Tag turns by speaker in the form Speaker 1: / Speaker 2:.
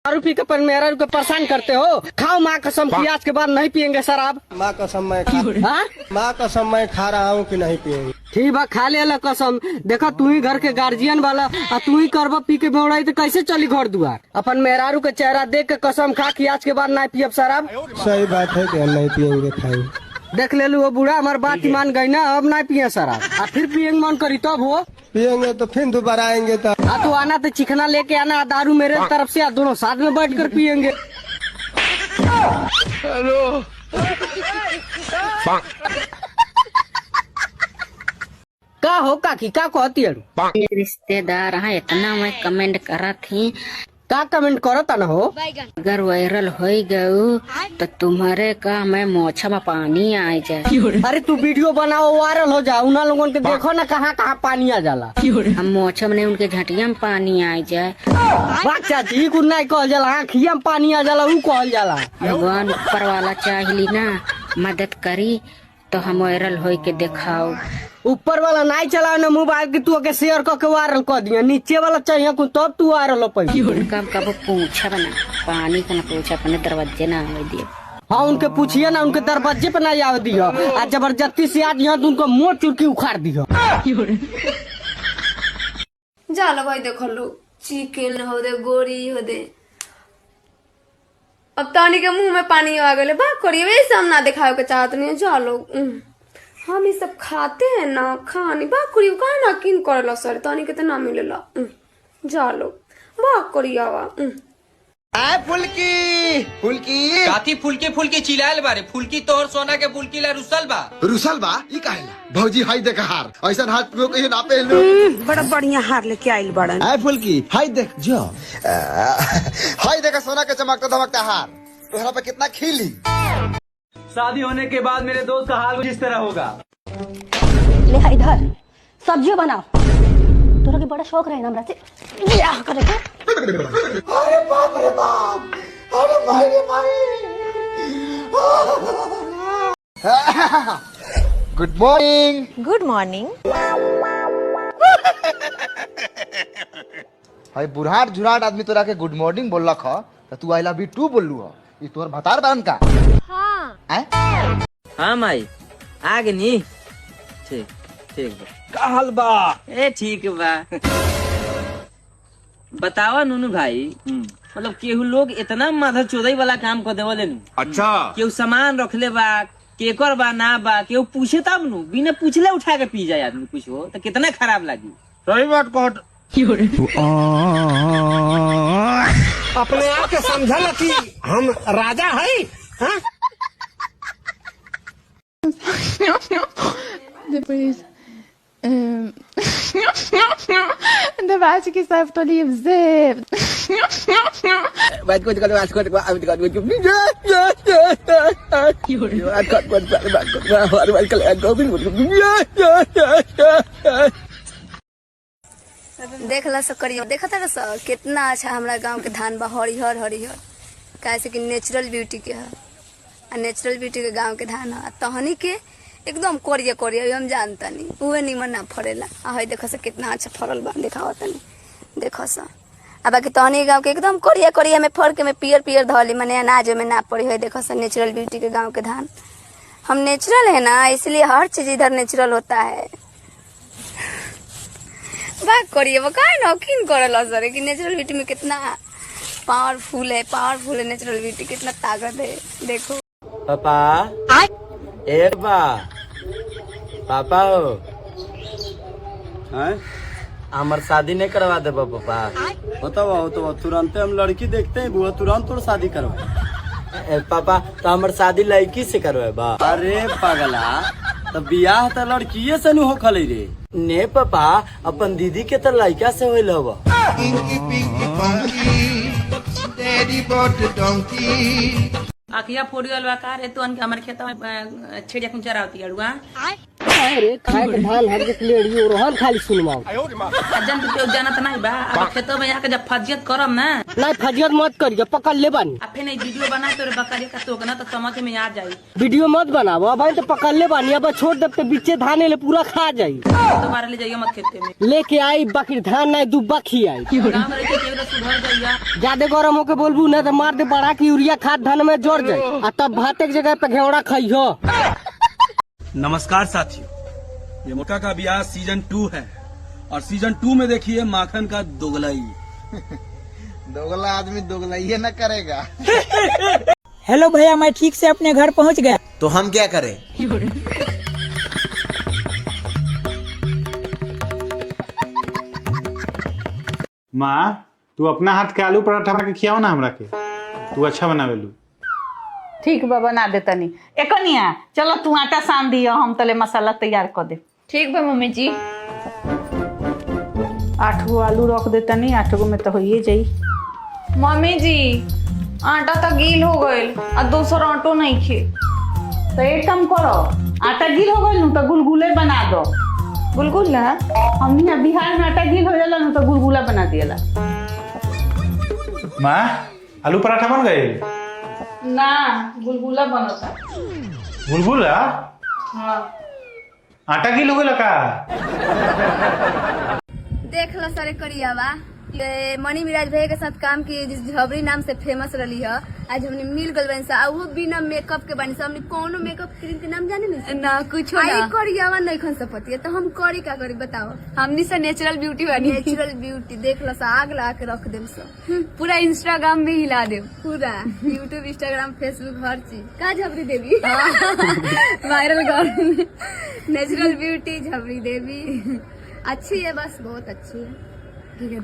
Speaker 1: दारू पी के पर मेरा को परेशान करते हो। खाओ माँ कसम की आज के बाद नहीं पियेंगे शराब।
Speaker 2: माँ कसम मैं खा रहा हूँ कि नहीं पियेंगे।
Speaker 1: ठीक बा खा ले कसम। देखा तू ही घर के गार्जियन वाला और तू ही करबा पी के बेवड़ाई तो कैसे चली घर दुआर। अपन मेहरारू के चेहरा देख के कसम खा कि आज के बाद नहीं पियब शराब।
Speaker 2: सही बात है कि हम नहीं पियेंगे खाई।
Speaker 1: देख ले लू वो बूढ़ा हमारी बात ही मान गई ना। अब नहीं पिए शराब और फिर पियेंगे मन करी तब हो
Speaker 2: पियेंगे तो फिर दोबारा आएंगे तो।
Speaker 1: तू आना तो चिकना लेके आना दारू मेरे तरफ से दोनों साथ में बैठ कर पियेंगे।
Speaker 3: हेलो
Speaker 1: का हो काकी का कहती है
Speaker 4: रिश्तेदार है इतना मैं कमेंट करा थी।
Speaker 1: का कमेंट करो ता न हो।
Speaker 4: अगर वायरल हो गयो तो तुम्हारे का मैं मोछा में पानी आ जाए।
Speaker 1: अरे तू वीडियो बनाओ वायरल हो जाओ उन लोगों के देखो ना कहाँ कहाँ पानी आ जाला।
Speaker 4: हम मोछा में उनके झटिया में पानी आ जाए।
Speaker 1: चाची कुछ नहीं कहल जाला आँखिया में पानी आ जाला ऊ कहल जाला।
Speaker 4: भगवान ऊपर वाला चाहली ना मदद करी तो हम वायरल हो के दिखाओ।
Speaker 1: ऊपर वाला नहीं चलाओ ना मोबाइल की तू के शेयर करके वायरल कर दिया। नीचे वाला चाहिए कुछ तब तू वायरल हो पाई।
Speaker 4: उनका कब पूछा बना पानी का ना पूछा अपने दरवाजे ना आवे दिए।
Speaker 1: हाँ उनके पूछिए ना उनके दरवाजे पे नहीं आवे दियो और जबरदस्ती से आ दियो तो उनको मुँह चुरकी उखाड़ दियो।
Speaker 5: जाला भाई देखो लो चिकन हो दे गोरी हो दे। अब तानी के मुंह में पानी आ गए बात करिए वैसे हम ना दिखाओ के चाहते नहीं। जालो हम ये सब खाते हैं ना खानी बात करिए कहा ना किन करेला सर तानी के तो ना मिलेला। जालो बात करिए आवा
Speaker 3: फुल्की फुल्की
Speaker 6: काथी फुल्की फुल्की चिल्लायल बारे फुल्की तोहर सोना के फुल्की ला रुसल बा
Speaker 3: ई काहेला भौजी हाय देख हार ऐसा हाथ पियो कहीं ना पहनो।
Speaker 7: बड़ा बढ़िया हार लेके आइल बड़न।
Speaker 3: आय फुल्की हाय देख जो हाय देख सोना के चमकता धमकता हार तोहरा पे कितना खिली।
Speaker 8: शादी होने के बाद मेरे दोस्त का हाल कुछ इस तरह होगा।
Speaker 9: ले इधर सब्जी बनाओ। तोरा के बड़ा शौक रहे ना हमरा से ब्याह करे के।
Speaker 3: अरे बाप रे बाप अरे भाई रे भाई। Good morning.
Speaker 7: Good morning.
Speaker 3: भाई बुढ़ाट झुराट आदमी तोरा के गुड मॉर्निंग बोल रख तो तू आई लव यू टू बोललू हो। ये तोहर भतार बारन का।
Speaker 10: हाँ माई आगे नी ठीक ठीक
Speaker 8: का हाल बा
Speaker 10: ए ठीक बा। बतावा नूनू भाई मतलब केहू लोग इतना माथा चोदई वाला काम कर देवले नु।
Speaker 8: अच्छा
Speaker 10: केहू सामान रखले बा केकर बा ना बा केहू पूछे तब नु बिना पूछले उठा के पी जाए आदमी कुछ हो तो कितना खराब लगी।
Speaker 8: सही बात कहत अपने आप के समझल कि हम राजा है। हाँ?
Speaker 11: Depois دابا كيصيفطوا لي بزاف.
Speaker 5: देख ला करियो देखा था सर कितना अच्छा हमारा गांव के धान बा हरिहर हरिहर कैसे कि नेचुरल ब्यूटी के है। नेचुरल ब्यूटी के गांव के धान है तहनी के एकदम कोरिया कोरिया हम जानता नहीं उहे निमन ना फरेला। आ देखो से कितना अच्छा फरल बा देखा तनी देखो सा। अब बाकी तहनी गांव के एकदम कोरिया कोरिया में फर के में पियर पियर धली माने अनाज में ना पड़ी है। देखो सा नेचुरल ब्यूटी के गाँव के धान हम नेचुरल है ना इसलिए हर चीज इधर नेचुरल होता है। बात करिए वो का नौकीन करेला सर कि नेचुरल ब्यूटी में कितना पावरफुल है नेचुरल ब्यूटी कितना ताकत है। देखो
Speaker 10: पापा ए पापा हो हमार शादी नहीं करवा दे पापा।
Speaker 8: बताओ तो तुरंत हम लड़की देखते हैं बुआ तुरंत और शादी करवा।
Speaker 10: पापा तो हमार शादी लड़की से करवा बा।
Speaker 8: अरे पगला तो बियाह तो लड़कीये से हो खले रे।
Speaker 10: ने पापा अपन दीदी के तो लड़का से होइल हवा।
Speaker 4: आखिया फोड़ियल बा का रे तो अन के हमर खेत में छेड़िया कुन चरावती अड़ुआ।
Speaker 1: अरे खाए के धान हर के लेड़ी और हर खाली सुनवाओ।
Speaker 4: जन तो जानत नहीं बा अब खेत में आके जब फजियत करम ना
Speaker 1: नहीं फजियत मत करिए पकड़ ले बानी।
Speaker 4: अब फिर नहीं वीडियो बना तो बकरी का तो ना तो समझ में आ जाई।
Speaker 1: वीडियो मत बनाओ अब तो पकड़ ले बानी अब छोड़ दे तो बीचे धान ले पूरा खा जाई।
Speaker 4: दोबारा ले जाइए मत खेते में
Speaker 1: लेके आई बाकी धान नहीं दुब्बा खी आई।
Speaker 4: गांव में रह के
Speaker 1: ज्यादा गरम होके बोलबू ना तो मार दे बड़ा की यूरिया खाद धान में जोड़ जाए आ तब भात एक जगह पे घेवड़ा खाइयो।
Speaker 8: नमस्कार साथियों, ये मोटा का ब्याह सीजन 2 है और सीजन 2 में देखिए माखन का दोगलाई।
Speaker 3: दोगला आदमी दोगलाइए न करेगा।
Speaker 7: हेलो भैया, मैं ठीक से अपने घर पहुंच गया।
Speaker 3: तो हम क्या करें?
Speaker 12: माँ, तू अपना हाथ के आलू पराठा बना के खियाओ ना हमरा के, तू अच्छा बनावेलू।
Speaker 7: ठीक बा, बना दे तनी। एकनिया चलो तू आटा सान दियो, हम तले मसाला तैयार कर दे।
Speaker 11: ठीक बा मम्मी जी।
Speaker 7: 8 गो आलू रख दे तनी, 8 गो में तो होइए जाई।
Speaker 11: मम्मी जी आटा तो गील हो गइल और दूसरा आटो नहीं खे।
Speaker 7: तो एक काम करो, आटा गील हो गइल नु तो गुलगुले बना दो।
Speaker 11: गुलगुला?
Speaker 7: हमनी यहाँ बिहार में आटा गील हो जाला नु तो गुलगुला बना दिएला।
Speaker 12: माँ, आलू पराठा बन गए?
Speaker 7: ना, गुलगुला बनता।
Speaker 12: गुलगुला?
Speaker 7: हाँ।
Speaker 12: आटा गील हो गइल का?
Speaker 5: देख लो सारे करियावा, ये मनी मिराज भैया के साथ काम की जिस झबरी नाम से फेमस रही है। आज हमने मिल गल बन सा, वो बिना मेकअप के बन सा। हमने कोनो मेकअप क्रीम के नाम जाने ना कुछ ना करियावा नहीं खन सकती है, तो हम करी का करी बताओ। हमनी से नेचुरल ब्यूटी बनी। नेचुरल ब्यूटी देख लो सा, आग ला के रख दे, पूरा इंस्टाग्राम में हिला दे, पूरा यूट्यूब इंस्टाग्राम फेसबुक हर चीज का झबरी देवी वायरल कर। नेचुरल ब्यूटी झबरी देवी अच्छी है, बस बहुत अच्छी है। ठीक है।